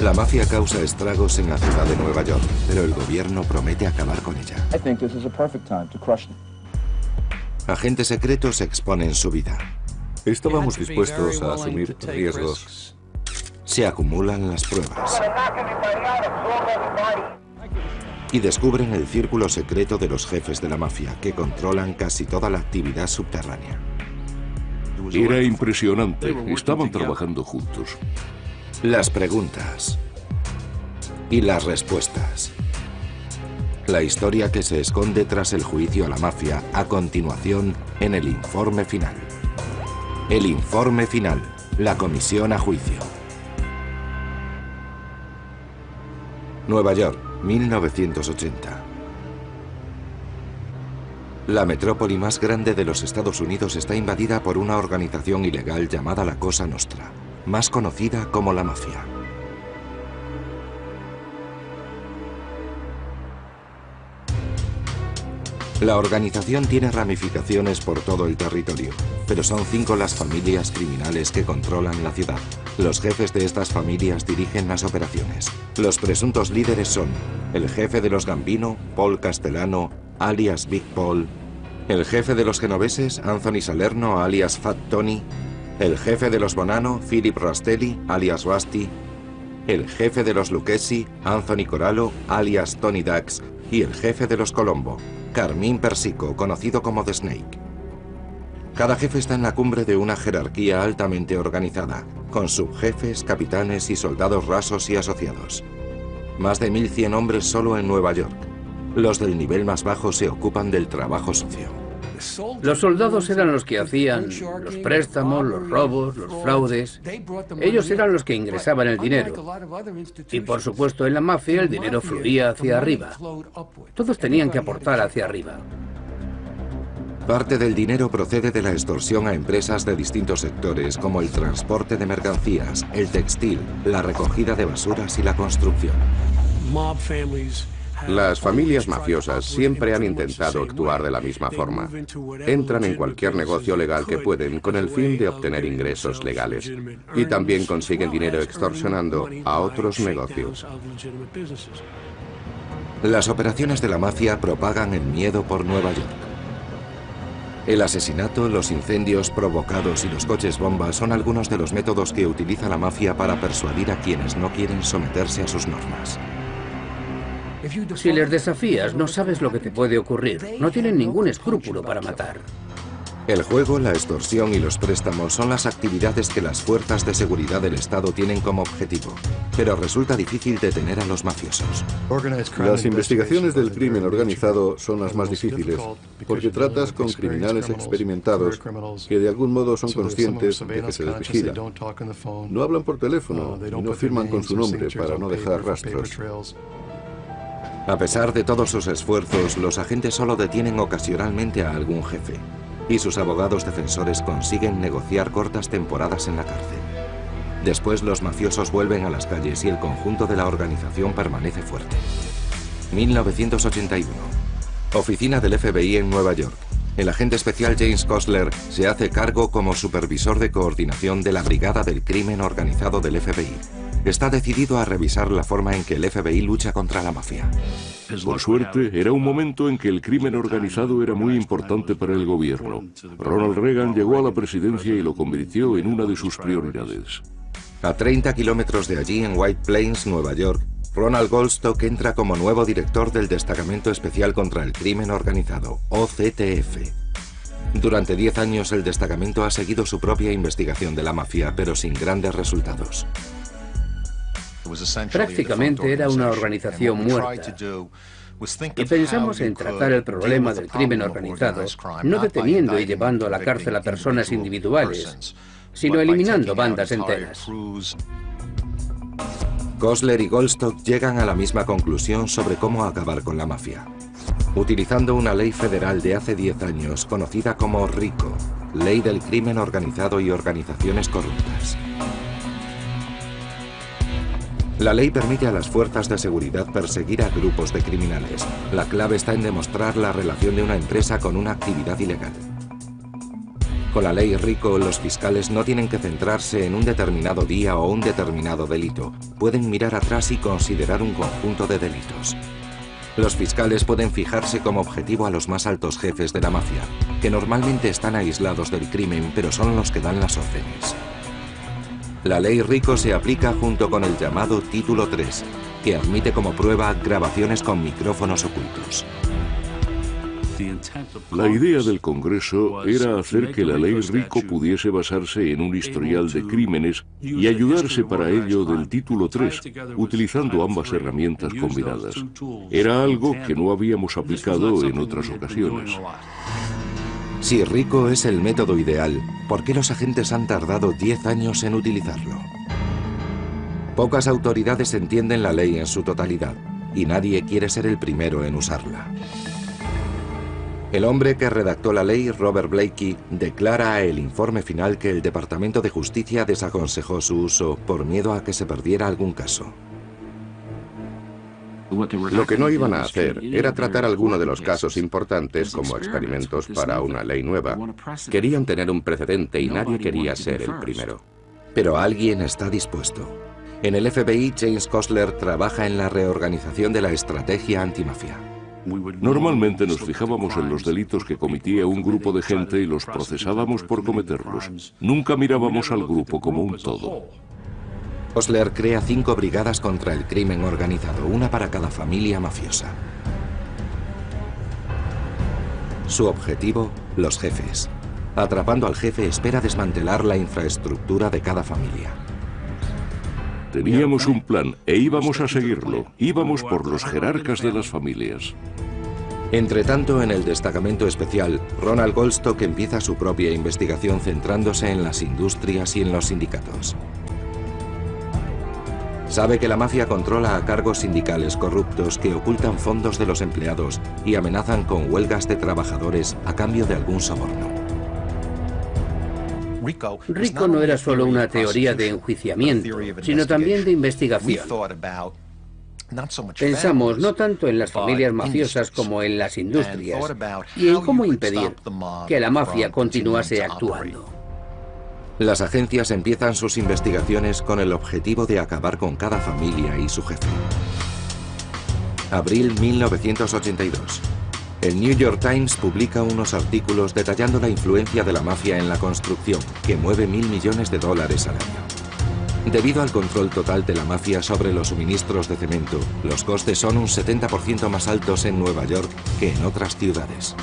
La mafia causa estragos en la ciudad de Nueva York, pero el gobierno promete acabar con ella. Agentes secretos exponen su vida. Estábamos dispuestos a asumir riesgos. Se acumulan las pruebas. Y descubren el círculo secreto de los jefes de la mafia, que controlan casi toda la actividad subterránea. Era impresionante. Estaban trabajando juntos. Las preguntas y las respuestas. La historia que se esconde tras el juicio a la mafia a continuación en el informe final. El informe final, la comisión a juicio. Nueva York, 1980. La metrópoli más grande de los Estados Unidos está invadida por una organización ilegal llamada la Cosa Nostra, más conocida como la mafia. La organización tiene ramificaciones por todo el territorio, pero son 5 las familias criminales que controlan la ciudad. Los jefes de estas familias dirigen las operaciones. Los presuntos líderes son el jefe de los Gambino, Paul Castellano, alias Big Paul, el jefe de los genoveses, Anthony Salerno, alias Fat Tony, el jefe de los Bonanno, Philip Rastelli, alias Rusty, el jefe de los Lucchesi, Anthony Corallo, alias Tony Dax, y el jefe de los Colombo, Carmine Persico, conocido como The Snake. Cada jefe está en la cumbre de una jerarquía altamente organizada, con subjefes, capitanes y soldados rasos y asociados. Más de 1100 hombres solo en Nueva York. Los del nivel más bajo se ocupan del trabajo sucio. Los soldados eran los que hacían los préstamos, los robos, los fraudes. Ellos eran los que ingresaban el dinero. Y por supuesto en la mafia el dinero fluía hacia arriba. Todos tenían que aportar hacia arriba. Parte del dinero procede de la extorsión a empresas de distintos sectores, como el transporte de mercancías, el textil, la recogida de basuras y la construcción. Las familias mafiosas siempre han intentado actuar de la misma forma. Entran en cualquier negocio legal que pueden con el fin de obtener ingresos legales. Y también consiguen dinero extorsionando a otros negocios. Las operaciones de la mafia propagan el miedo por Nueva York. El asesinato, los incendios provocados y los coches bomba son algunos de los métodos que utiliza la mafia para persuadir a quienes no quieren someterse a sus normas. Si les desafías, no sabes lo que te puede ocurrir. No tienen ningún escrúpulo para matar. El juego, la extorsión y los préstamos son las actividades que las fuerzas de seguridad del Estado tienen como objetivo, pero resulta difícil detener a los mafiosos. Las investigaciones del crimen organizado son las más difíciles, porque tratas con criminales experimentados que de algún modo son conscientes de que se les vigila. No hablan por teléfono y no firman con su nombre para no dejar rastros. A pesar de todos sus esfuerzos, los agentes solo detienen ocasionalmente a algún jefe, y sus abogados defensores consiguen negociar cortas temporadas en la cárcel. Después los mafiosos vuelven a las calles y el conjunto de la organización permanece fuerte. 1981. Oficina del FBI en Nueva York. El agente especial James Kostler se hace cargo como supervisor de coordinación de la Brigada del Crimen Organizado del FBI. Está decidido a revisar la forma en que el FBI lucha contra la mafia. Por suerte, era un momento en que el crimen organizado era muy importante para el gobierno. Ronald Reagan llegó a la presidencia y lo convirtió en una de sus prioridades. A 30 kilómetros de allí, en White Plains, Nueva York, Ronald Goldstock entra como nuevo director del Destacamento Especial contra el Crimen Organizado, OCTF. Durante 10 años el destacamento ha seguido su propia investigación de la mafia, pero sin grandes resultados. Prácticamente era una organización muerta. Y pensamos en tratar el problema del crimen organizado, no deteniendo y llevando a la cárcel a personas individuales, sino eliminando bandas enteras. Kostler y Goldstock llegan a la misma conclusión sobre cómo acabar con la mafia, utilizando una ley federal de hace 10 años conocida como RICO, Ley del Crimen Organizado y Organizaciones Corruptas. La ley permite a las fuerzas de seguridad perseguir a grupos de criminales. La clave está en demostrar la relación de una empresa con una actividad ilegal. Con la ley RICO, los fiscales no tienen que centrarse en un determinado día o un determinado delito. Pueden mirar atrás y considerar un conjunto de delitos. Los fiscales pueden fijarse como objetivo a los más altos jefes de la mafia, que normalmente están aislados del crimen, pero son los que dan las órdenes. La ley RICO se aplica junto con el llamado Título 3, que admite como prueba grabaciones con micrófonos ocultos. La idea del Congreso era hacer que la ley RICO pudiese basarse en un historial de crímenes y ayudarse para ello del Título 3, utilizando ambas herramientas combinadas. Era algo que no habíamos aplicado en otras ocasiones. Si RICO es el método ideal, ¿por qué los agentes han tardado 10 años en utilizarlo? Pocas autoridades entienden la ley en su totalidad, y nadie quiere ser el primero en usarla. El hombre que redactó la ley, Robert Blakey, declara en el informe final que el Departamento de Justicia desaconsejó su uso por miedo a que se perdiera algún caso. Lo que no iban a hacer era tratar alguno de los casos importantes como experimentos para una ley nueva. Querían tener un precedente y nadie quería ser el primero. Pero alguien está dispuesto. En el FBI, James Kostler trabaja en la reorganización de la estrategia antimafia. Normalmente nos fijábamos en los delitos que cometía un grupo de gente y los procesábamos por cometerlos. Nunca mirábamos al grupo como un todo. Kostler crea 5 brigadas contra el crimen organizado, una para cada familia mafiosa. Su objetivo, los jefes. Atrapando al jefe, espera desmantelar la infraestructura de cada familia. Teníamos un plan e íbamos a seguirlo. Íbamos por los jerarcas de las familias. Entre tanto, en el destacamento especial, Ronald Goldstock empieza su propia investigación centrándose en las industrias y en los sindicatos. Sabe que la mafia controla a cargos sindicales corruptos que ocultan fondos de los empleados y amenazan con huelgas de trabajadores a cambio de algún soborno. RICO no era solo una teoría de enjuiciamiento, sino también de investigación. Pensamos no tanto en las familias mafiosas como en las industrias y en cómo impedir que la mafia continuase actuando. Las agencias empiezan sus investigaciones con el objetivo de acabar con cada familia y su jefe. Abril 1982. El New York Times publica unos artículos detallando la influencia de la mafia en la construcción, que mueve $1.000 millones al año. Debido al control total de la mafia sobre los suministros de cemento, los costes son un 70% más altos en Nueva York que en otras ciudades.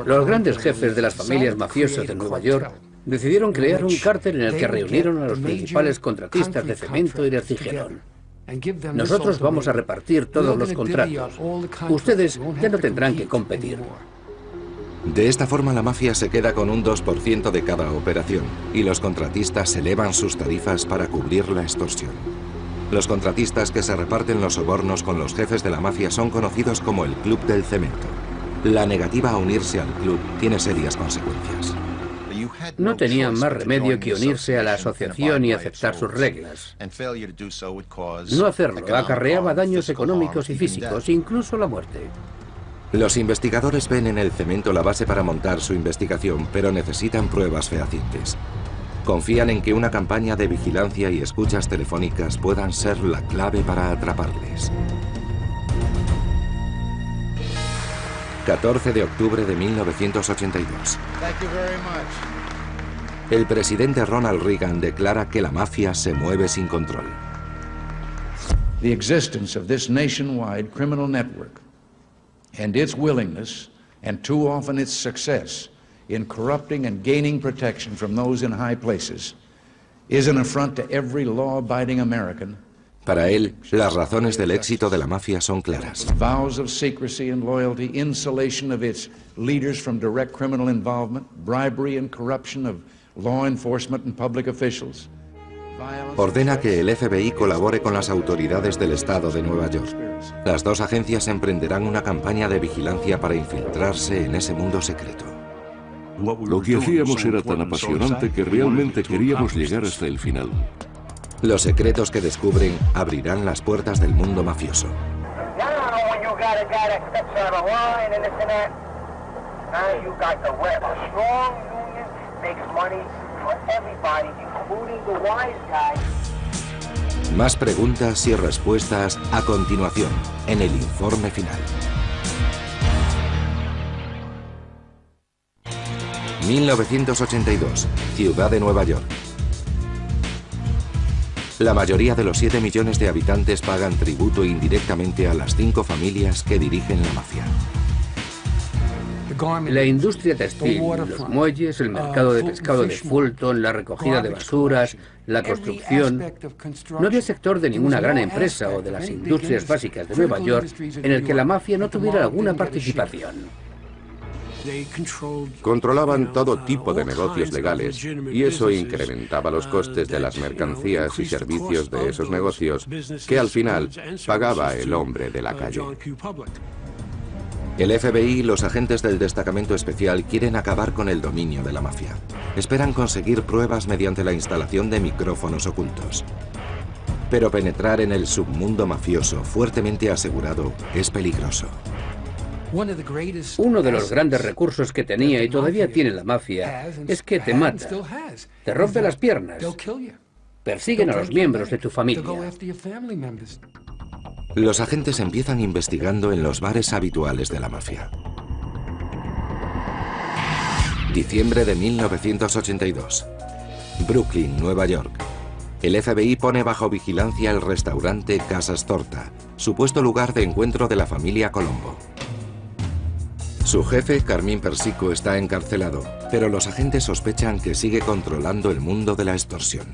Los grandes jefes de las familias mafiosas de Nueva York decidieron crear un cártel en el que reunieron a los principales contratistas de cemento y de Cijerón. Nosotros vamos a repartir todos los contratos. Ustedes ya no tendrán que competir. De esta forma la mafia se queda con un 2% de cada operación y los contratistas elevan sus tarifas para cubrir la extorsión. Los contratistas que se reparten los sobornos con los jefes de la mafia son conocidos como el Club del Cemento. La negativa a unirse al club tiene serias consecuencias. No tenían más remedio que unirse a la asociación y aceptar sus reglas. No hacerlo acarreaba daños económicos y físicos, incluso la muerte. Los investigadores ven en el cemento la base para montar su investigación, pero necesitan pruebas fehacientes. Confían en que una campaña de vigilancia y escuchas telefónicas puedan ser la clave para atraparles. 14 de octubre de 1982. El presidente Ronald Reagan declara que la mafia se mueve sin control. The existence of this nationwide criminal network and its willingness, and too often its success, in corrupting and gaining protection from those in high places, is an affront to every law-abiding American. Para él, las razones del éxito de la mafia son claras. Vows of secrecy and loyalty, insulation of its leaders from direct criminal involvement, bribery and corruption of law enforcement and public officials. Ordena que el FBI colabore con las autoridades del estado de Nueva York. Las dos agencias emprenderán una campaña de vigilancia para infiltrarse en ese mundo secreto. Lo que hacíamos era tan apasionante que realmente queríamos llegar hasta el final. Los secretos que descubren abrirán las puertas del mundo mafioso. Más preguntas y respuestas a continuación, en el informe final. 1982, ciudad de Nueva York. La mayoría de los 7 millones de habitantes pagan tributo indirectamente a las 5 familias que dirigen la mafia. La industria textil, los muelles, el mercado de pescado de Fulton, la recogida de basuras, la construcción. No había sector de ninguna gran empresa o de las industrias básicas de Nueva York en el que la mafia no tuviera alguna participación. Controlaban todo tipo de negocios legales y eso incrementaba los costes de las mercancías y servicios de esos negocios que al final pagaba el hombre de la calle. El FBI y los agentes del destacamento especial quieren acabar con el dominio de la mafia. Esperan conseguir pruebas mediante la instalación de micrófonos ocultos. Pero penetrar en el submundo mafioso fuertemente asegurado es peligroso. Uno de los grandes recursos que tenía y todavía tiene la mafia es que te mata, te rompe las piernas, persiguen a los miembros de tu familia. Los agentes empiezan investigando en los bares habituales de la mafia. Diciembre de 1982. Brooklyn, Nueva York. El FBI pone bajo vigilancia el restaurante Casa Storta, supuesto lugar de encuentro de la familia Colombo. Su jefe, Carmine Persico, está encarcelado, pero los agentes sospechan que sigue controlando el mundo de la extorsión.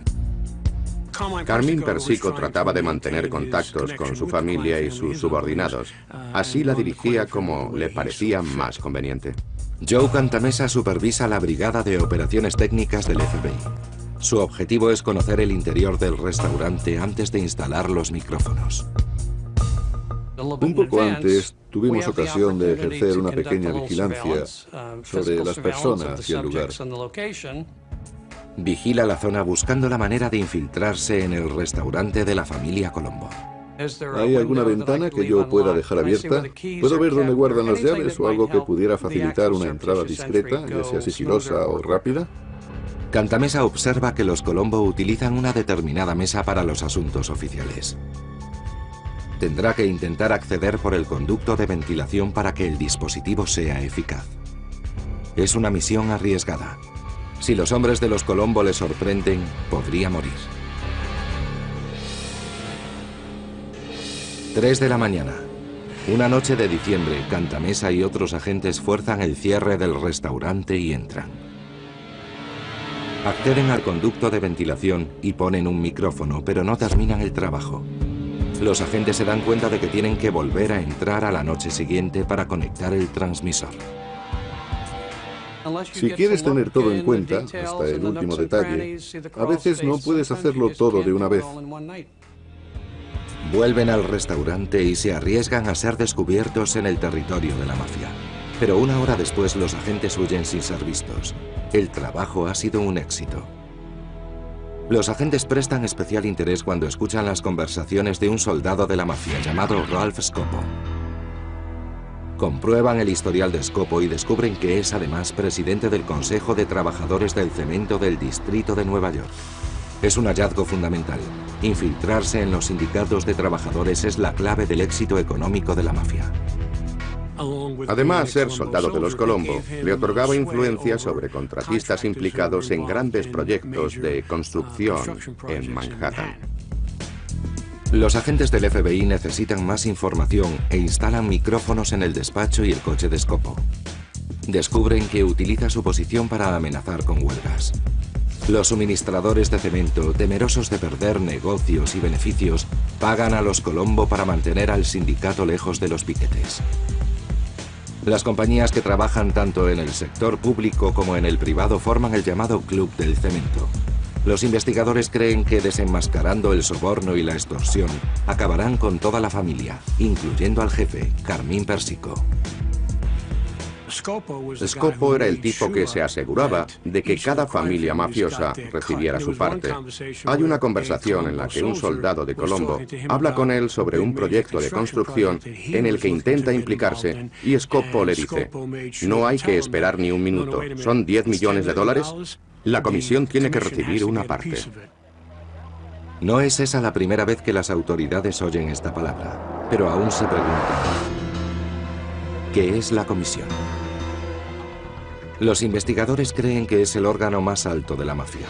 Carmine Persico trataba de mantener contactos con su familia y sus subordinados. Así la dirigía como le parecía más conveniente. Joe Cantamessa supervisa la brigada de operaciones técnicas del FBI. Su objetivo es conocer el interior del restaurante antes de instalar los micrófonos. Un poco antes tuvimos ocasión de ejercer una pequeña vigilancia sobre las personas y el lugar. Vigila la zona buscando la manera de infiltrarse en el restaurante de la familia Colombo. ¿Hay alguna ventana que yo pueda dejar abierta? ¿Puedo ver dónde guardan las llaves o algo que pudiera facilitar una entrada discreta, ya sea sigilosa o rápida? Cantamessa observa que los Colombo utilizan una determinada mesa para los asuntos oficiales. Tendrá que intentar acceder por el conducto de ventilación para que el dispositivo sea eficaz. Es una misión arriesgada. Si los hombres de los Colombo le sorprenden, podría morir. 3 de la mañana. Una noche de diciembre, Cantamessa y otros agentes fuerzan el cierre del restaurante y entran. Acceden al conducto de ventilación y ponen un micrófono, pero no terminan el trabajo. Los agentes se dan cuenta de que tienen que volver a entrar a la noche siguiente para conectar el transmisor. Si quieres tener todo en cuenta, hasta el último detalle, a veces no puedes hacerlo todo de una vez. Vuelven al restaurante y se arriesgan a ser descubiertos en el territorio de la mafia. Pero una hora después los agentes huyen sin ser vistos. El trabajo ha sido un éxito. Los agentes prestan especial interés cuando escuchan las conversaciones de un soldado de la mafia llamado Ralph Scopo. Comprueban el historial de Scopo y descubren que es además presidente del Consejo de Trabajadores del Cemento del Distrito de Nueva York. Es un hallazgo fundamental. Infiltrarse en los sindicatos de trabajadores es la clave del éxito económico de la mafia. Además, ser soldado de los Colombo le otorgaba influencia sobre contratistas implicados en grandes proyectos de construcción en Manhattan. Los agentes del FBI necesitan más información e instalan micrófonos en el despacho y el coche de Scopo. Descubren que utiliza su posición para amenazar con huelgas. Los suministradores de cemento, temerosos de perder negocios y beneficios, pagan a los Colombo para mantener al sindicato lejos de los piquetes. Las compañías que trabajan tanto en el sector público como en el privado forman el llamado Club del Cemento. Los investigadores creen que desenmascarando el soborno y la extorsión, acabarán con toda la familia, incluyendo al jefe, Carmine Persico. Scopo era el tipo que se aseguraba de que cada familia mafiosa recibiera su parte. Hay una conversación en la que un soldado de Colombo habla con él sobre un proyecto de construcción en el que intenta implicarse y Scopo le dice: no hay que esperar ni un minuto, son $10 millones, la comisión tiene que recibir una parte. No es esa la primera vez que las autoridades oyen esta palabra, pero aún se preguntan: ¿qué es la comisión? Los investigadores creen que es el órgano más alto de la mafia.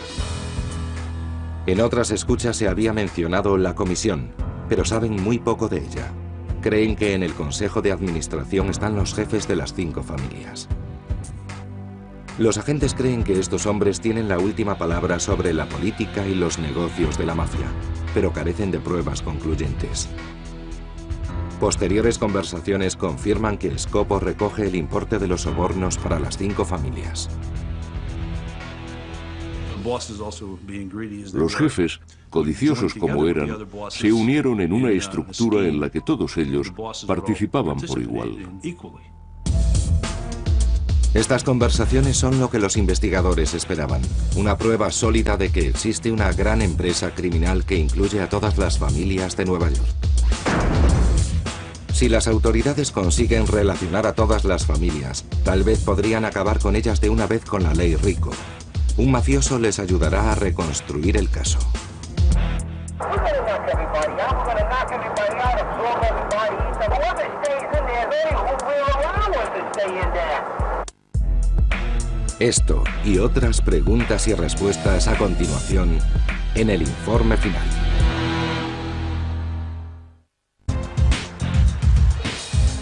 En otras escuchas se había mencionado la comisión, pero saben muy poco de ella. Creen que en el consejo de administración están los jefes de las 5 familias. Los agentes creen que estos hombres tienen la última palabra sobre la política y los negocios de la mafia, pero carecen de pruebas concluyentes. Posteriores conversaciones confirman que Scopo recoge el importe de los sobornos para las 5 familias. Los jefes, codiciosos como eran, se unieron en una estructura en la que todos ellos participaban por igual. Estas conversaciones son lo que los investigadores esperaban, una prueba sólida de que existe una gran empresa criminal que incluye a todas las familias de Nueva York. Si las autoridades consiguen relacionar a todas las familias, tal vez podrían acabar con ellas de una vez con la ley RICO. Un mafioso les ayudará a reconstruir el caso. Esto y otras preguntas y respuestas a continuación en el informe final.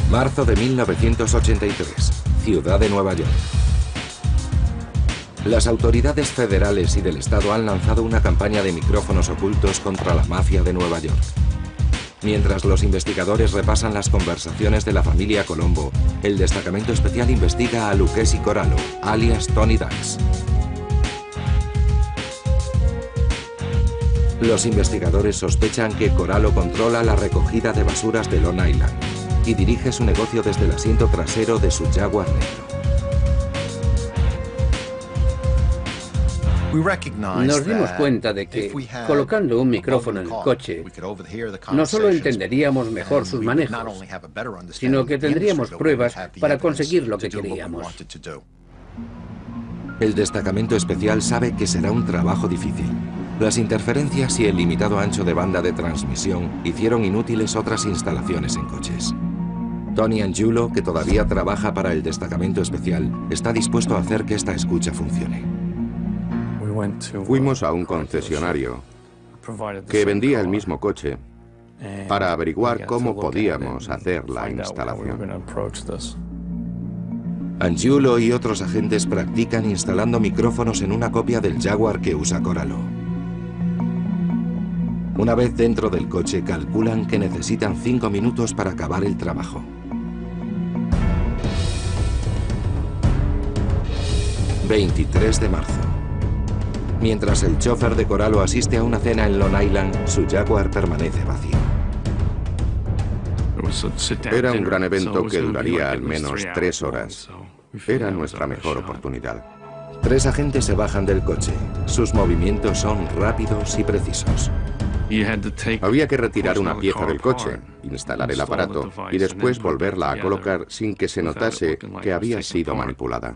Marzo de 1983, ciudad de Nueva York. Las autoridades federales y del estado han lanzado una campaña de micrófonos ocultos contra la mafia de Nueva York. Mientras los investigadores repasan las conversaciones de la familia Colombo, el destacamento especial investiga a Lucchesi Corallo, alias Tony Dax. Los investigadores sospechan que Corallo controla la recogida de basuras de Long Island y dirige su negocio desde el asiento trasero de su Jaguar negro. Nos dimos cuenta de que, colocando un micrófono en el coche, no solo entenderíamos mejor sus manejos, sino que tendríamos pruebas para conseguir lo que queríamos. El destacamento especial sabe que será un trabajo difícil. Las interferencias y el limitado ancho de banda de transmisión hicieron inútiles otras instalaciones en coches. Tony Angiulo, que todavía trabaja para el destacamento especial, está dispuesto a hacer que esta escucha funcione. Fuimos a un concesionario que vendía el mismo coche para averiguar cómo podíamos hacer la instalación. Angiulo y otros agentes practican instalando micrófonos en una copia del Jaguar que usa Corallo. Una vez dentro del coche, calculan que necesitan 5 minutos para acabar el trabajo. ...23 de marzo. Mientras el chofer de Corallo asiste a una cena en Long Island, su Jaguar permanece vacío. Era un gran evento que duraría al menos 3 horas. Era nuestra mejor oportunidad. 3 agentes se bajan del coche. Sus movimientos son rápidos y precisos. Había que retirar una pieza del coche, instalar el aparato y después volverla a colocar sin que se notase que había sido manipulada.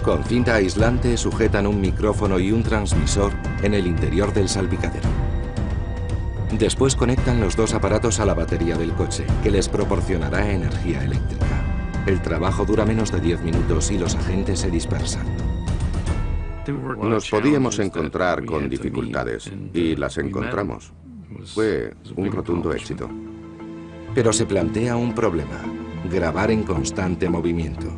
Con cinta aislante sujetan un micrófono y un transmisor en el interior del salpicadero. Después conectan los 2 aparatos a la batería del coche, que les proporcionará energía eléctrica. El trabajo dura menos de 10 minutos y los agentes se dispersan. Nos podíamos encontrar con dificultades y las encontramos. Fue un rotundo éxito. Pero se plantea un problema: grabar en constante movimiento.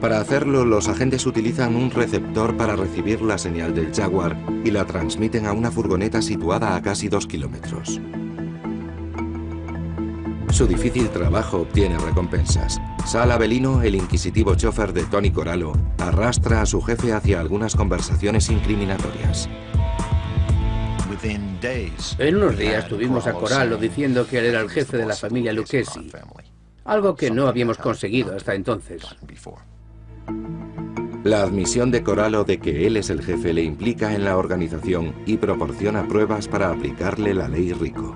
Para hacerlo, los agentes utilizan un receptor para recibir la señal del Jaguar y la transmiten a una furgoneta situada a casi 2 kilómetros. Su difícil trabajo obtiene recompensas. Sal Avellino, el inquisitivo chofer de Tony Corallo, arrastra a su jefe hacia algunas conversaciones incriminatorias. En unos días tuvimos a Corallo diciendo que él era el jefe de la familia Lucchesi. algo que no habíamos conseguido hasta entonces. La admisión de Corallo de que él es el jefe le implica en la organización y proporciona pruebas para aplicarle la ley Rico.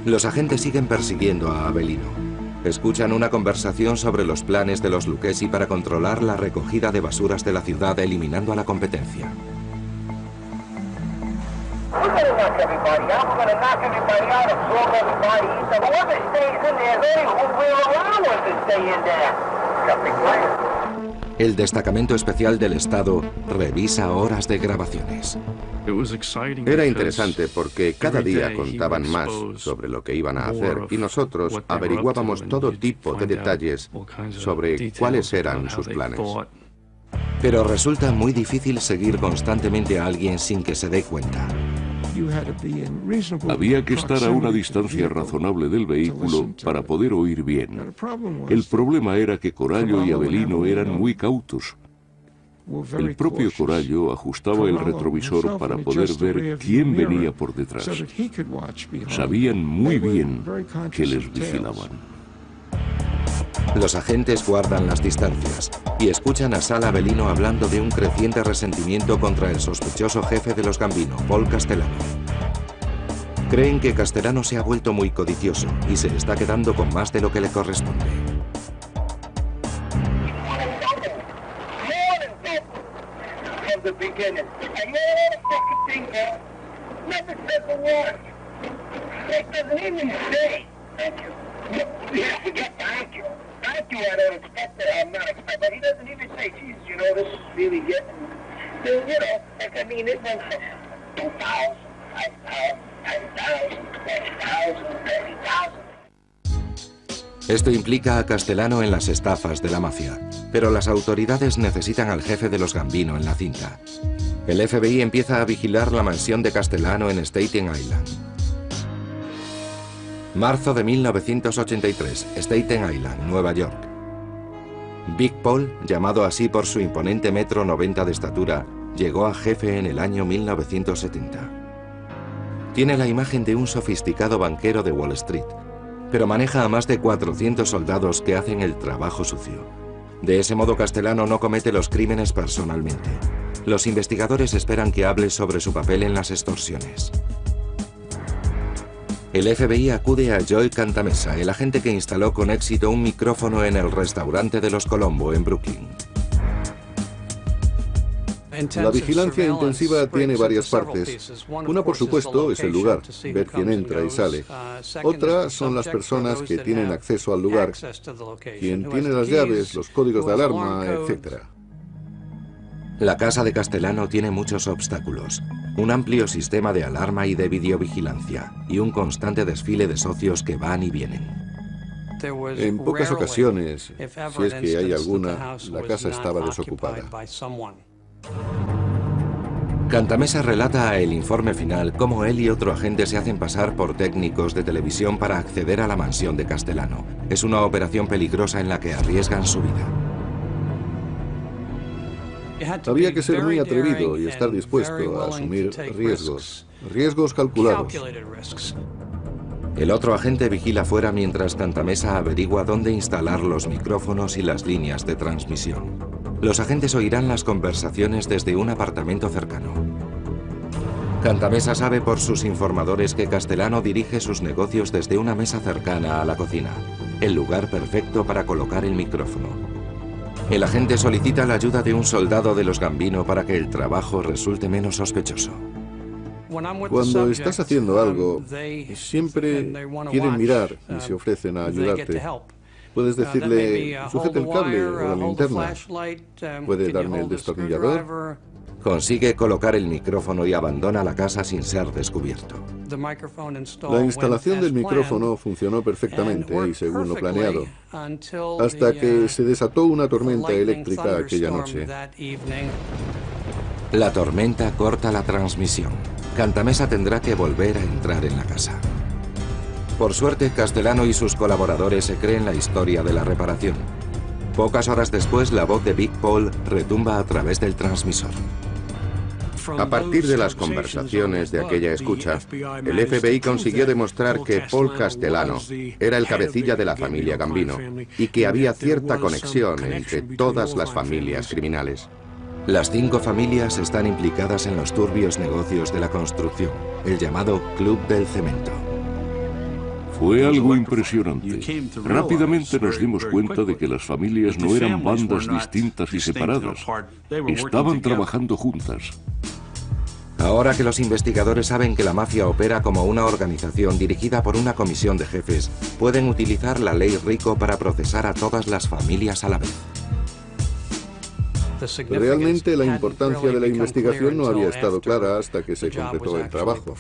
Los agentes siguen persiguiendo a Avelino. Escuchan una conversación sobre los planes de los Lucchesi para controlar la recogida de basuras de la ciudad, eliminando a la competencia. El destacamento especial del Estado revisa horas de grabaciones. Era interesante porque cada día contaban más sobre lo que iban a hacer y nosotros averiguábamos todo tipo de detalles sobre cuáles eran sus planes. Pero resulta muy difícil seguir constantemente a alguien sin que se dé cuenta. Había que estar a una distancia razonable del vehículo para poder oír bien. El problema era que Corallo y Avelino eran muy cautos. El propio Corallo ajustaba el retrovisor para poder ver quién venía por detrás. Sabían muy bien que les vigilaban. Los agentes guardan las distancias y escuchan a Sal Avelino hablando de un creciente resentimiento contra el sospechoso jefe de los Gambino, Paul Castellano. Creen que Castellano se ha vuelto muy codicioso y se está quedando con más de lo que le corresponde. Esto implica a Castellano en las estafas de la mafia, pero las autoridades necesitan al jefe de los Gambino en la cinta. El FBI empieza a vigilar la mansión de Castellano en Staten Island. Marzo de 1983, Staten Island, Nueva York. Big Paul, llamado así por su imponente 1,90 m de estatura, llegó a jefe en el año 1970. Tiene la imagen de un sofisticado banquero de Wall Street, pero maneja a más de 400 soldados que hacen el trabajo sucio. De ese modo, Castellano no comete los crímenes personalmente. Los investigadores esperan que hable sobre su papel en las extorsiones. El FBI acude a Joe Cantamessa, el agente que instaló con éxito un micrófono en el restaurante de los Colombo en Brooklyn. La vigilancia intensiva tiene varias partes. Una, por supuesto, es el lugar, ver quién entra y sale. Otra son las personas que tienen acceso al lugar, quien tiene las llaves, los códigos de alarma, etc. La casa de Castellano tiene muchos obstáculos. Un amplio sistema de alarma y de videovigilancia, y un constante desfile de socios que van y vienen. En pocas ocasiones, si es que hay alguna, la casa estaba desocupada. Cantamessa relata a El Informe Final cómo él y otro agente se hacen pasar por técnicos de televisión para acceder a la mansión de Castellano. Es una operación peligrosa en la que arriesgan su vida. Había que ser muy atrevido y estar dispuesto a asumir riesgos calculados. El otro agente vigila fuera mientras Cantamessa averigua dónde instalar los micrófonos y las líneas de transmisión. Los agentes oirán las conversaciones desde un apartamento cercano. Cantamessa sabe por sus informadores que Castellano dirige sus negocios desde una mesa cercana a la cocina, el lugar perfecto para colocar el micrófono. El agente solicita la ayuda de un soldado de los Gambino para que el trabajo resulte menos sospechoso. Cuando estás haciendo algo, siempre quieren mirar y se ofrecen a ayudarte. Puedes decirle, sujete el cable o la linterna. ¿Puede darme el destornillador? Consigue colocar el micrófono y abandona la casa sin ser descubierto. La instalación del micrófono funcionó perfectamente y según lo planeado, hasta que se desató una tormenta eléctrica aquella noche. La tormenta corta la transmisión. Cantamessa tendrá que volver a entrar en la casa. Por suerte, Castellano y sus colaboradores se creen la historia de la reparación. Pocas horas después, la voz de Big Paul retumba a través del transmisor. A partir de las conversaciones de aquella escucha, el FBI consiguió demostrar que Paul Castellano era el cabecilla de la familia Gambino y que había cierta conexión entre todas las familias criminales. Las 5 familias están implicadas en los turbios negocios de la construcción, el llamado Club del Cemento. Fue algo impresionante. Rápidamente nos dimos cuenta de que las familias no eran bandas distintas y separadas. Estaban trabajando juntas. Ahora que los investigadores saben que la mafia opera como una organización dirigida por una comisión de jefes, pueden utilizar la ley RICO para procesar a todas las familias a la vez. Realmente la importancia de la investigación no había estado clara hasta que se completó el trabajo.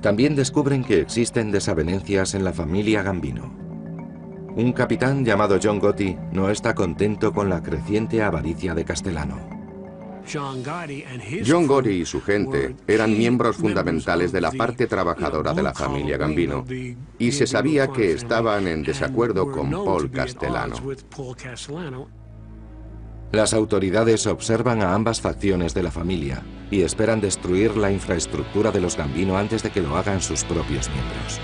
También descubren que existen desavenencias en la familia Gambino. Un capitán llamado John Gotti no está contento con la creciente avaricia de Castellano. John Gotti y su gente eran miembros fundamentales de la parte trabajadora de la familia Gambino y se sabía que estaban en desacuerdo con Paul Castellano. Las autoridades observan a ambas facciones de la familia y esperan destruir la infraestructura de los Gambino antes de que lo hagan sus propios miembros.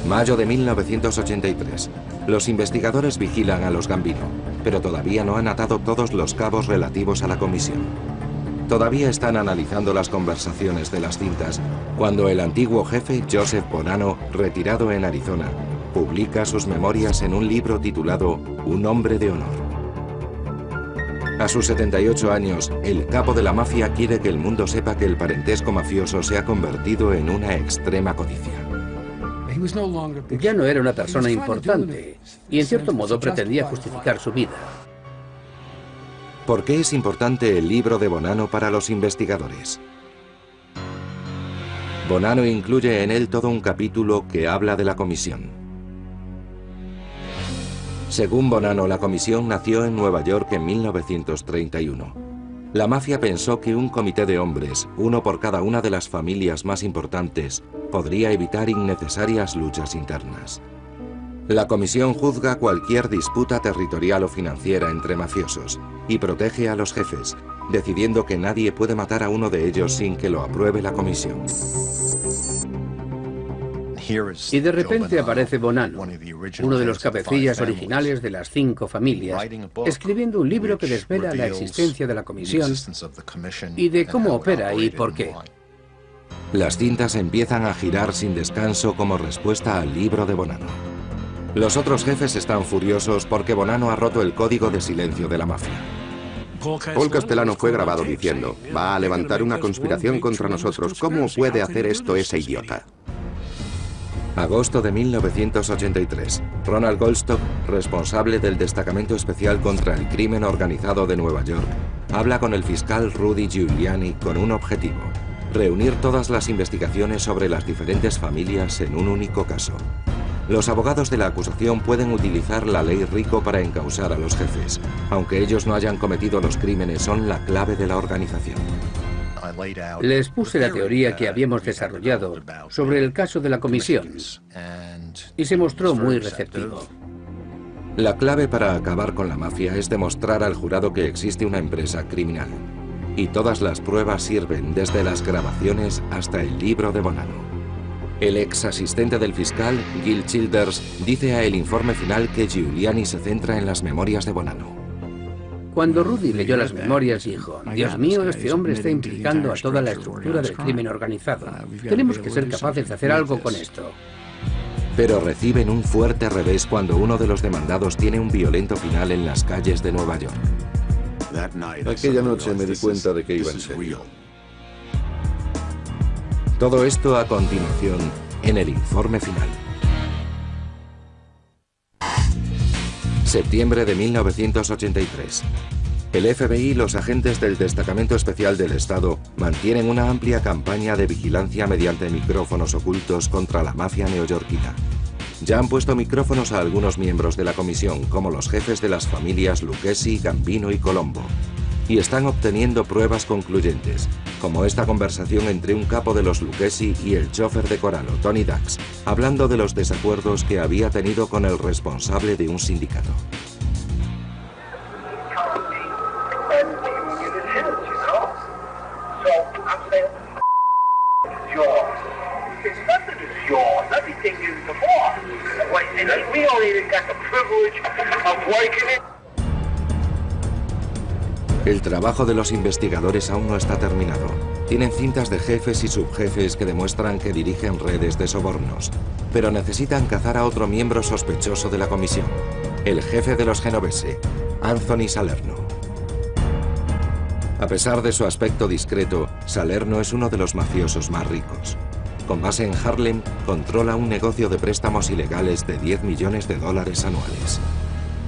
Mayo de 1983. Los investigadores vigilan a los Gambino, pero todavía no han atado todos los cabos relativos a la comisión. Todavía están analizando las conversaciones de las cintas cuando el antiguo jefe Joseph Bonanno, retirado en Arizona, publica sus memorias en un libro titulado Un hombre de honor. A sus 78 años, el capo de la mafia quiere que el mundo sepa que el parentesco mafioso se ha convertido en una extrema codicia. Ya no era una persona importante y en cierto modo pretendía justificar su vida. ¿Por qué es importante el libro de Bonanno para los investigadores? Bonanno incluye en él todo un capítulo que habla de la comisión. Según Bonanno, la comisión nació en Nueva York en 1931. La mafia pensó que un comité de hombres, uno por cada una de las familias más importantes, podría evitar innecesarias luchas internas. La comisión juzga cualquier disputa territorial o financiera entre mafiosos y protege a los jefes, decidiendo que nadie puede matar a uno de ellos sin que lo apruebe la comisión. Y de repente aparece Bonanno, uno de los cabecillas originales de las 5 familias, escribiendo un libro que desvela la existencia de la comisión y de cómo opera y por qué. Las cintas empiezan a girar sin descanso como respuesta al libro de Bonanno. Los otros jefes están furiosos porque Bonanno ha roto el código de silencio de la mafia. Paul Castellano fue grabado diciendo: va a levantar una conspiración contra nosotros. ¿Cómo puede hacer esto ese idiota? Agosto de 1983. Ronald Goldstock, responsable del Destacamento Especial contra el Crimen Organizado de Nueva York, habla con el fiscal Rudy Giuliani con un objetivo: reunir todas las investigaciones sobre las diferentes familias en un único caso. Los abogados de la acusación pueden utilizar la ley RICO para encausar a los jefes. Aunque ellos no hayan cometido los crímenes, son la clave de la organización. Les puse la teoría que habíamos desarrollado sobre el caso de la comisión y se mostró muy receptivo. La clave para acabar con la mafia es demostrar al jurado que existe una empresa criminal. Y todas las pruebas sirven, desde las grabaciones hasta el libro de Bonanno. El ex asistente del fiscal, Gil Childers, dice a El Informe Final que Giuliani se centra en las memorias de Bonanno. Cuando Rudy leyó las memorias dijo: Dios mío, este hombre está implicando a toda la estructura del crimen organizado. Tenemos que ser capaces de hacer algo con esto. Pero reciben un fuerte revés cuando uno de los demandados tiene un violento final en las calles de Nueva York. Aquella noche me di cuenta de que iba en serio. Todo esto a continuación en El Informe Final. Septiembre de 1983. El FBI y los agentes del Destacamento Especial del Estado mantienen una amplia campaña de vigilancia mediante micrófonos ocultos contra la mafia neoyorquina. Ya han puesto micrófonos a algunos miembros de la comisión, como los jefes de las familias Lucchesi, Gambino y Colombo. Y están obteniendo pruebas concluyentes, como esta conversación entre un capo de los Lucchesi y el chofer de Corallo, Tony Dax, hablando de los desacuerdos que había tenido con el responsable de un sindicato. El trabajo de los investigadores aún no está terminado. Tienen cintas de jefes y subjefes que demuestran que dirigen redes de sobornos, pero necesitan cazar a otro miembro sospechoso de la comisión, el jefe de los Genovese, Anthony Salerno. A pesar de su aspecto discreto, Salerno es uno de los mafiosos más ricos. Con base en Harlem, controla un negocio de préstamos ilegales de $10 millones anuales.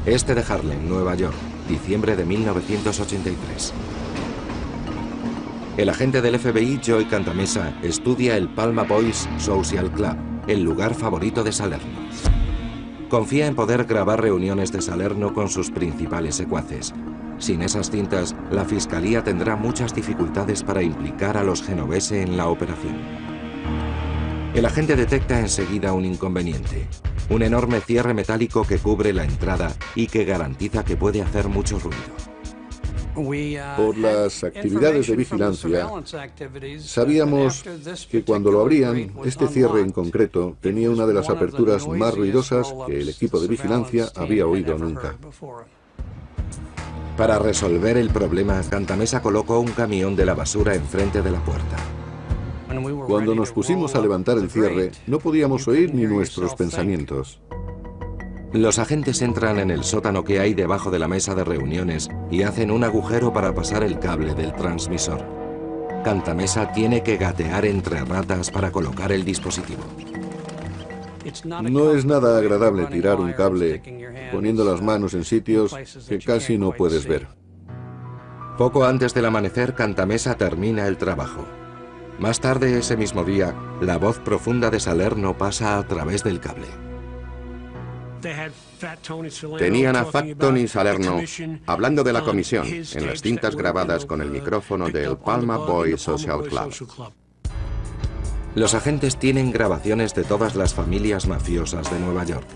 Este de Harlem, Nueva York, diciembre de 1983. El agente del FBI, Joey Cantamessa, estudia el Palma Boys Social Club, el lugar favorito de Salerno. Confía en poder grabar reuniones de Salerno con sus principales secuaces. Sin esas cintas, la fiscalía tendrá muchas dificultades para implicar a los Genovese en la operación. El agente detecta enseguida un inconveniente. Un enorme cierre metálico que cubre la entrada y que garantiza que puede hacer mucho ruido. Por las actividades de vigilancia, sabíamos que cuando lo abrían, este cierre en concreto tenía una de las aperturas más ruidosas que el equipo de vigilancia había oído nunca. Para resolver el problema, Cantamessa colocó un camión de la basura enfrente de la puerta. Cuando nos pusimos a levantar el cierre, no podíamos oír ni nuestros pensamientos. Los agentes entran en el sótano que hay debajo de la mesa de reuniones y hacen un agujero para pasar el cable del transmisor. Cantamessa tiene que gatear entre ratas para colocar el dispositivo. No es nada agradable tirar un cable poniendo las manos en sitios que casi no puedes ver. Poco antes del amanecer, Cantamessa termina el trabajo. Más tarde ese mismo día, la voz profunda de Salerno pasa a través del cable. Tenían a Fat Tony Salerno hablando de la comisión en las cintas grabadas con el micrófono del Palma Boys Social Club. Los agentes tienen grabaciones de todas las familias mafiosas de Nueva York,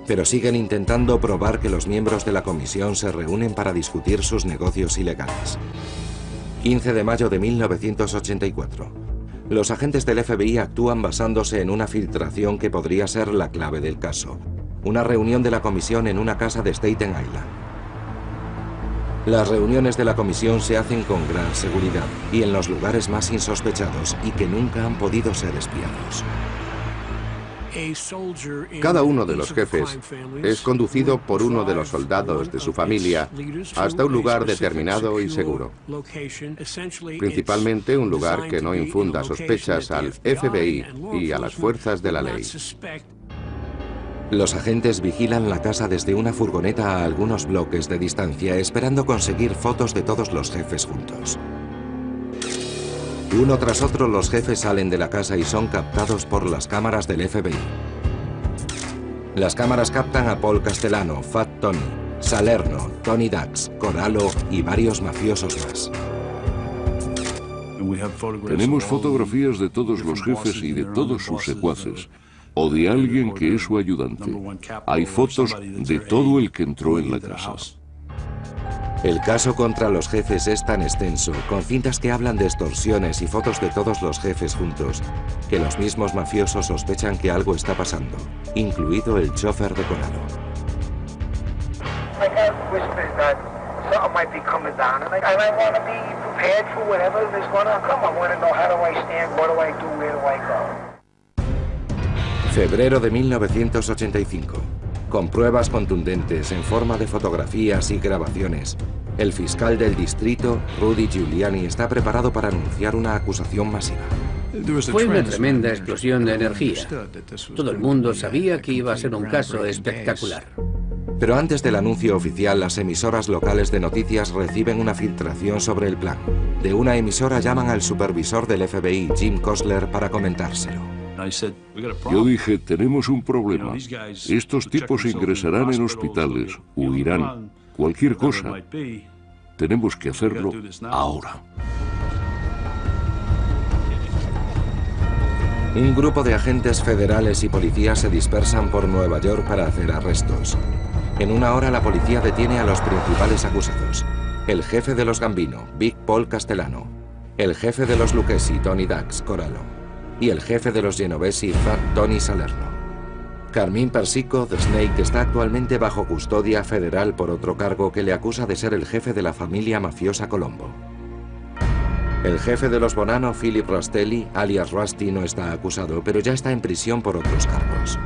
pero siguen intentando probar que los miembros de la comisión se reúnen para discutir sus negocios ilegales. 15 de mayo de 1984. Los agentes del FBI actúan basándose en una filtración que podría ser la clave del caso. Una reunión de la comisión en una casa de Staten Island. Las reuniones de la comisión se hacen con gran seguridad y en los lugares más insospechados y que nunca han podido ser espiados. Cada uno de los jefes es conducido por uno de los soldados de su familia hasta un lugar determinado y seguro. Principalmente un lugar que no infunda sospechas al FBI y a las fuerzas de la ley. Los agentes vigilan la casa desde una furgoneta a algunos bloques de distancia, esperando conseguir fotos de todos los jefes juntos. Uno tras otro, los jefes salen de la casa y son captados por las cámaras del FBI. Las cámaras captan a Paul Castellano, Fat Tony, Salerno, Tony Dax, Corallo y varios mafiosos más. Tenemos fotografías de todos los jefes y de todos sus secuaces, o de alguien que es su ayudante. Hay fotos de todo el que entró en la casa. El caso contra los jefes es tan extenso, con cintas que hablan de extorsiones y fotos de todos los jefes juntos, que los mismos mafiosos sospechan que algo está pasando, incluido el chofer de Corallo. Febrero de 1985. Con pruebas contundentes en forma de fotografías y grabaciones, el fiscal del distrito, Rudy Giuliani, está preparado para anunciar una acusación masiva. Fue una tremenda explosión de energía. Todo el mundo sabía que iba a ser un caso espectacular. Pero antes del anuncio oficial, las emisoras locales de noticias reciben una filtración sobre el plan. De una emisora llaman al supervisor del FBI, Jim Kostler, para comentárselo. Yo dije, tenemos un problema. Estos tipos ingresarán en hospitales, huirán, cualquier cosa. Tenemos que hacerlo ahora. Un grupo de agentes federales y policías se dispersan por Nueva York para hacer arrestos. En una hora la policía detiene a los principales acusados. el jefe de los Gambino, Big Paul Castellano, el jefe de los Lucchesi, Tony Dax Corallo, y el jefe de los Genovesi, Fat Tony Salerno. Carmine Persico, The Snake, está actualmente bajo custodia federal por otro cargo que le acusa de ser el jefe de la familia mafiosa Colombo. El jefe de los Bonanno, Philip Rastelli, alias Rusty, no está acusado, pero ya está en prisión por otros cargos.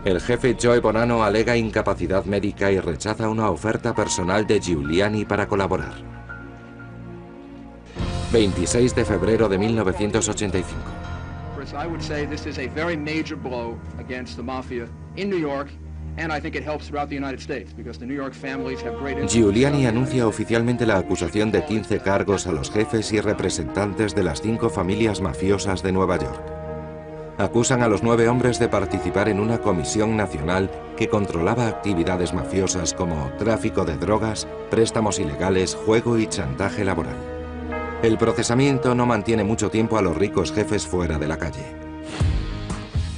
El jefe Joe Bonanno alega incapacidad médica y rechaza una oferta personal de Giuliani para colaborar. 26 de febrero de 1985. I would say this is a very major blow against the mafia in New York, and I think it helps throughout the United States because the New York families have great influence. Giuliani anuncia oficialmente la acusación de 15 cargos a los jefes y representantes de las 5 familias mafiosas de Nueva York. Acusan a los 9 hombres de participar en una comisión nacional que controlaba actividades mafiosas como tráfico de drogas, préstamos ilegales, juego y chantaje laboral. El procesamiento no mantiene mucho tiempo a los ricos jefes fuera de la calle.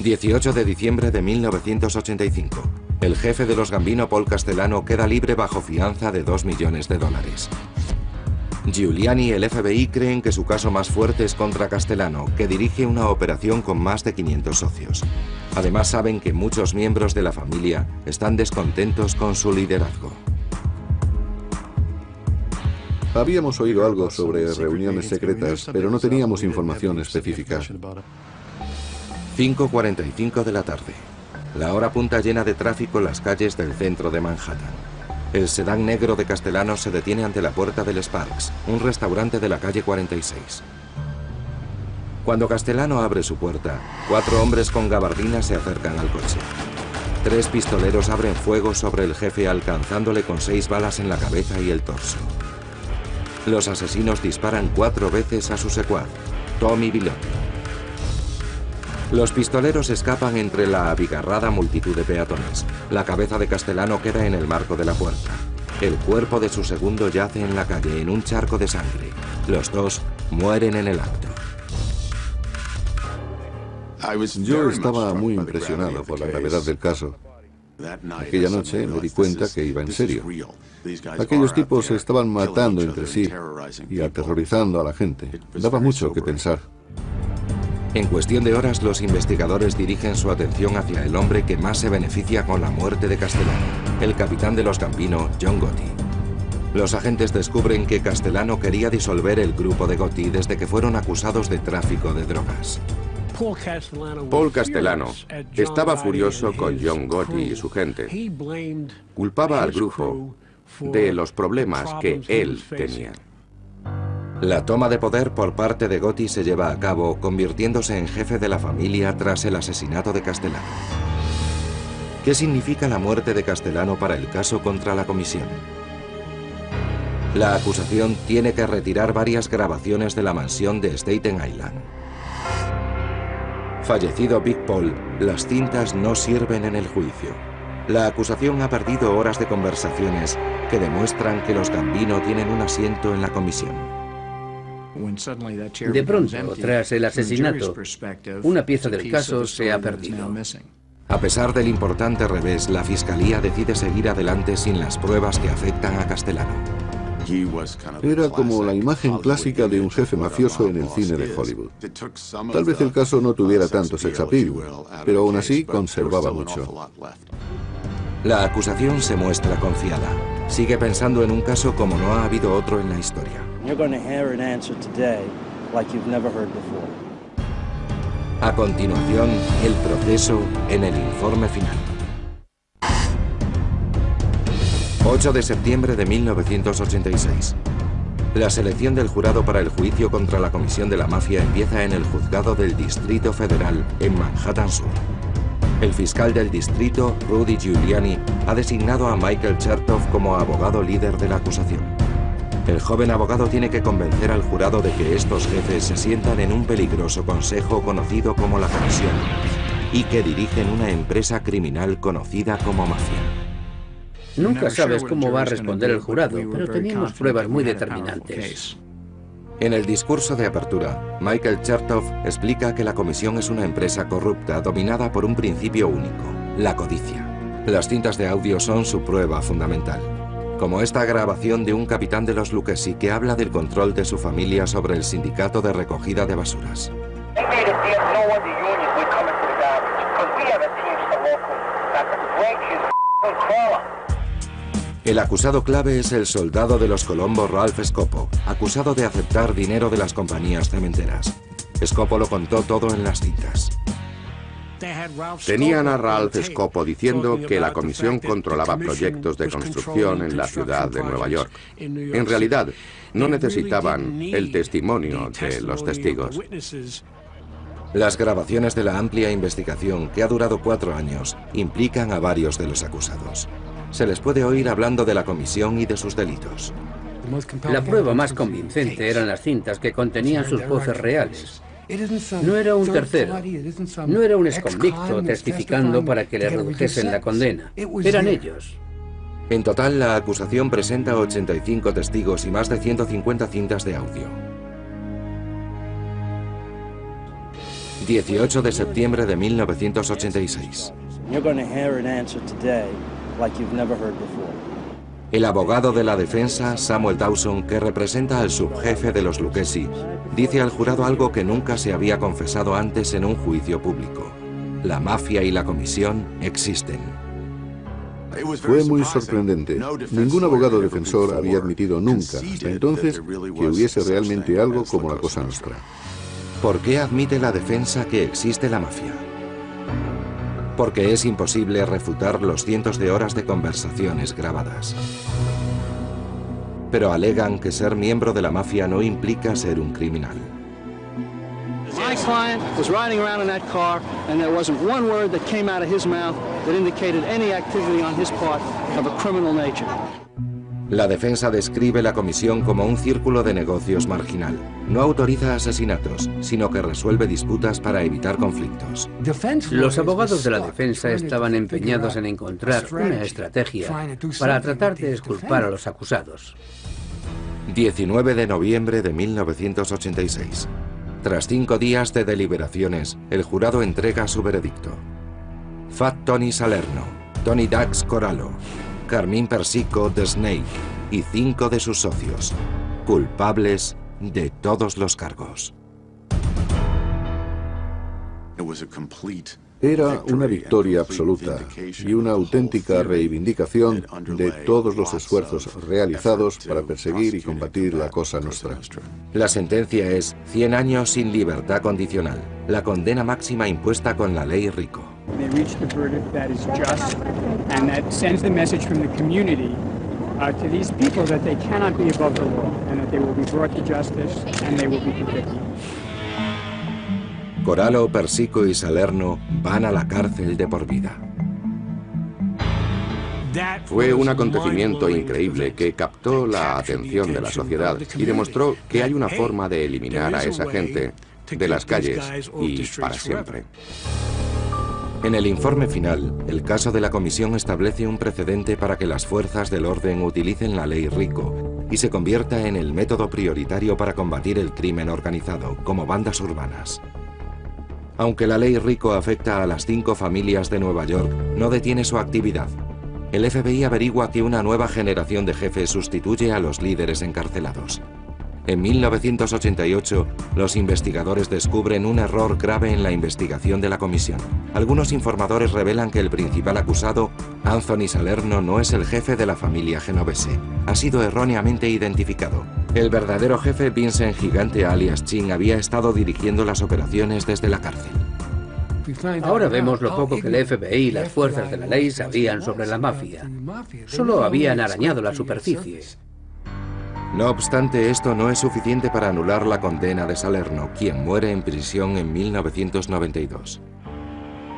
18 de diciembre de 1985. El jefe de los Gambino, Paul Castellano, queda libre bajo fianza de $2 millones. Giuliani y el FBI creen que su caso más fuerte es contra Castellano, que dirige una operación con más de 500 socios. Además saben que muchos miembros de la familia están descontentos con su liderazgo. Habíamos oído algo sobre reuniones secretas, pero no teníamos información específica. 5:45 de la tarde. La hora punta llena de tráfico en las calles del centro de Manhattan. El sedán negro de Castellano se detiene ante la puerta del Sparks, un restaurante de la calle 46. Cuando Castellano abre su puerta, 4 hombres con gabardinas se acercan al coche. 3 pistoleros abren fuego sobre el jefe, alcanzándole con 6 balas en la cabeza y el torso. Los asesinos disparan 4 veces a su secuaz, Tommy Bilotti. Los pistoleros escapan entre la abigarrada multitud de peatones. La cabeza de Castellano queda en el marco de la puerta. El cuerpo de su segundo yace en la calle en un charco de sangre. Los 2 mueren en el acto. Yo estaba muy impresionado por la gravedad del caso. Aquella noche me di cuenta que iba en serio. Aquellos tipos se estaban matando entre sí y aterrorizando a la gente. Daba mucho que pensar. En cuestión de horas, los investigadores dirigen su atención hacia el hombre que más se beneficia con la muerte de Castellano, el capitán de los Gambino, John Gotti. Los agentes descubren que Castellano quería disolver el grupo de Gotti desde que fueron acusados de tráfico de drogas. Paul Castellano estaba furioso con John Gotti y su gente. Culpaba al grupo de los problemas que él tenía. La toma de poder por parte de Gotti se lleva a cabo, convirtiéndose en jefe de la familia tras el asesinato de Castellano. ¿Qué significa la muerte de Castellano para el caso contra la comisión? La acusación tiene que retirar varias grabaciones de la mansión de Staten Island. Fallecido Big Paul, las cintas no sirven en el juicio. La acusación ha perdido horas de conversaciones que demuestran que los Gambino tienen un asiento en la comisión. De pronto, tras el asesinato, una pieza del caso se ha perdido. A pesar del importante revés, la fiscalía decide seguir adelante sin las pruebas que afectan a Castellano. Era como la imagen clásica de un jefe mafioso en el cine de Hollywood. Tal vez el caso no tuviera tanto sex appeal, pero aún así conservaba mucho. La acusación se muestra confiada. Sigue pensando en un caso como no ha habido otro en la historia. A continuación, el proceso en el informe final. 8 de septiembre de 1986. La selección del jurado para el juicio contra la Comisión de la Mafia empieza en el juzgado del Distrito Federal en Manhattan Sur. El fiscal del distrito, Rudy Giuliani, ha designado a Michael Chertoff como abogado líder de la acusación. El joven abogado tiene que convencer al jurado de que estos jefes se sientan en un peligroso consejo conocido como la Comisión y que dirigen una empresa criminal conocida como mafia. Nunca sabes cómo va a responder el jurado, pero teníamos pruebas muy determinantes. En el discurso de apertura, Michael Chertoff explica que la comisión es una empresa corrupta dominada por un principio único, la codicia. Las cintas de audio son su prueba fundamental. como esta grabación de un capitán de los Lucchesi que habla del control de su familia sobre el sindicato de recogida de basuras. El acusado clave es el soldado de los Colombo Ralph Scopo, acusado de aceptar dinero de las compañías cementeras. Scopo lo contó todo en las cintas. Tenían a Ralph Scopo diciendo que la comisión controlaba proyectos de construcción en la ciudad de Nueva York. En realidad, no necesitaban el testimonio de los testigos. Las grabaciones de la amplia investigación, que ha durado 4 años, implican a varios de los acusados. Se les puede oír hablando de la comisión y de sus delitos. La prueba más convincente eran las cintas que contenían sus voces reales. No era un tercero, no era un exconvicto testificando para que le redujesen la condena. Eran ellos. En total, la acusación presenta 85 testigos y más de 150 cintas de audio. 18 de septiembre de 1986. El abogado de la defensa, Samuel Dawson, que representa al subjefe de los Lucchesi, dice al jurado algo que nunca se había confesado antes en un juicio público. La mafia y la comisión existen. Fue muy sorprendente. Ningún abogado defensor había admitido nunca, hasta entonces, que hubiese realmente algo como la Cosa Nostra. ¿Por qué admite la defensa que existe la mafia? Porque es imposible refutar los cientos de horas de conversaciones grabadas. Pero alegan que ser miembro de la mafia no implica ser un criminal. My client was riding around in that car, and there wasn't one word that came out of his mouth that indicated any activity on his part of a criminal nature. La defensa describe la comisión como un círculo de negocios marginal. No autoriza asesinatos, sino que resuelve disputas para evitar conflictos. Los abogados de la defensa estaban empeñados en encontrar una estrategia para tratar de exculpar a los acusados. 19 de noviembre de 1986. Tras 5 días de deliberaciones, el jurado entrega su veredicto. Fat Tony Salerno, Tony Dax Corallo, Carmine Persico de Snake y 5 de sus socios, culpables de todos los cargos. Era una victoria absoluta y una auténtica reivindicación de todos los esfuerzos realizados para perseguir y combatir la Cosa Nostra. La sentencia es 100 años sin libertad condicional, la condena máxima impuesta con la ley Rico. They reached a verdict that is just and that sends the message from the community to these people that they cannot be above the law and that they will be brought to justice and they will be convicted. Corallo, Persico y Salerno van a la cárcel de por vida. Fue un acontecimiento increíble que captó la atención de la sociedad y demostró que hay una forma de eliminar a esa gente de las calles y para siempre. En el informe final, el caso de la comisión establece un precedente para que las fuerzas del orden utilicen la ley Rico y se convierta en el método prioritario para combatir el crimen organizado, como bandas urbanas. Aunque la ley Rico afecta a las 5 familias de Nueva York, no detiene su actividad. El FBI averigua que una nueva generación de jefes sustituye a los líderes encarcelados. En 1988, los investigadores descubren un error grave en la investigación de la comisión. Algunos informadores revelan que el principal acusado, Anthony Salerno, no es el jefe de la familia genovese. Ha sido erróneamente identificado. El verdadero jefe, Vincent Gigante alias Chin, había estado dirigiendo las operaciones desde la cárcel. Ahora vemos lo poco que el FBI y las fuerzas de la ley sabían sobre la mafia. Solo habían arañado la superficie. No obstante, esto no es suficiente para anular la condena de Salerno, quien muere en prisión en 1992.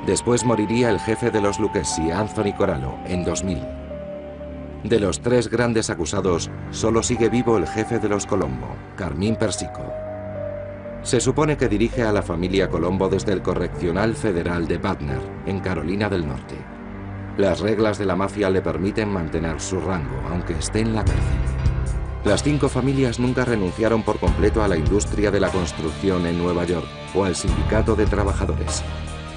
Después moriría el jefe de los Lucchesi, Anthony Corallo, en 2000. De los 3 grandes acusados, solo sigue vivo el jefe de los Colombo, Carmine Persico. Se supone que dirige a la familia Colombo desde el Correccional Federal de Butner, en Carolina del Norte. Las reglas de la mafia le permiten mantener su rango, aunque esté en la cárcel. Las 5 familias nunca renunciaron por completo a la industria de la construcción en Nueva York o al sindicato de trabajadores.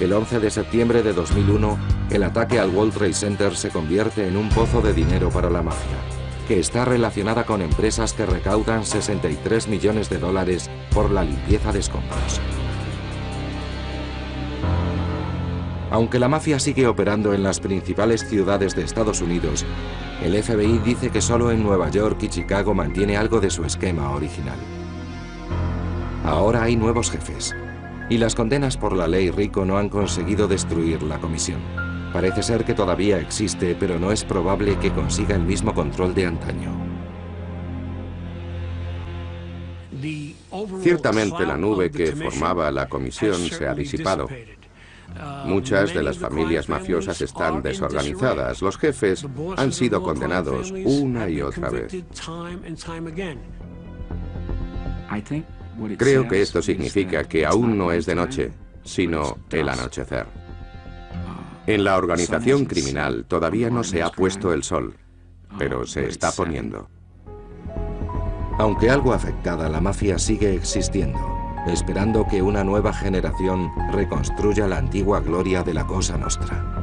El 11 de septiembre de 2001, el ataque al World Trade Center se convierte en un pozo de dinero para la mafia. que está relacionada con empresas que recaudan 63 millones de dólares por la limpieza de escombros. Aunque la mafia sigue operando en las principales ciudades de Estados Unidos, el FBI dice que solo en Nueva York y Chicago mantiene algo de su esquema original. Ahora hay nuevos jefes, y las condenas por la ley RICO no han conseguido destruir la comisión. Parece ser que todavía existe, pero no es probable que consiga el mismo control de antaño. Ciertamente la nube que formaba la comisión se ha disipado. Muchas de las familias mafiosas están desorganizadas. Los jefes han sido condenados una y otra vez. Creo que esto significa que aún no es de noche, sino el anochecer. En la organización criminal todavía no se ha puesto el sol, pero se está poniendo. Aunque algo afectada, la mafia sigue existiendo, esperando que una nueva generación reconstruya la antigua gloria de la Cosa Nostra.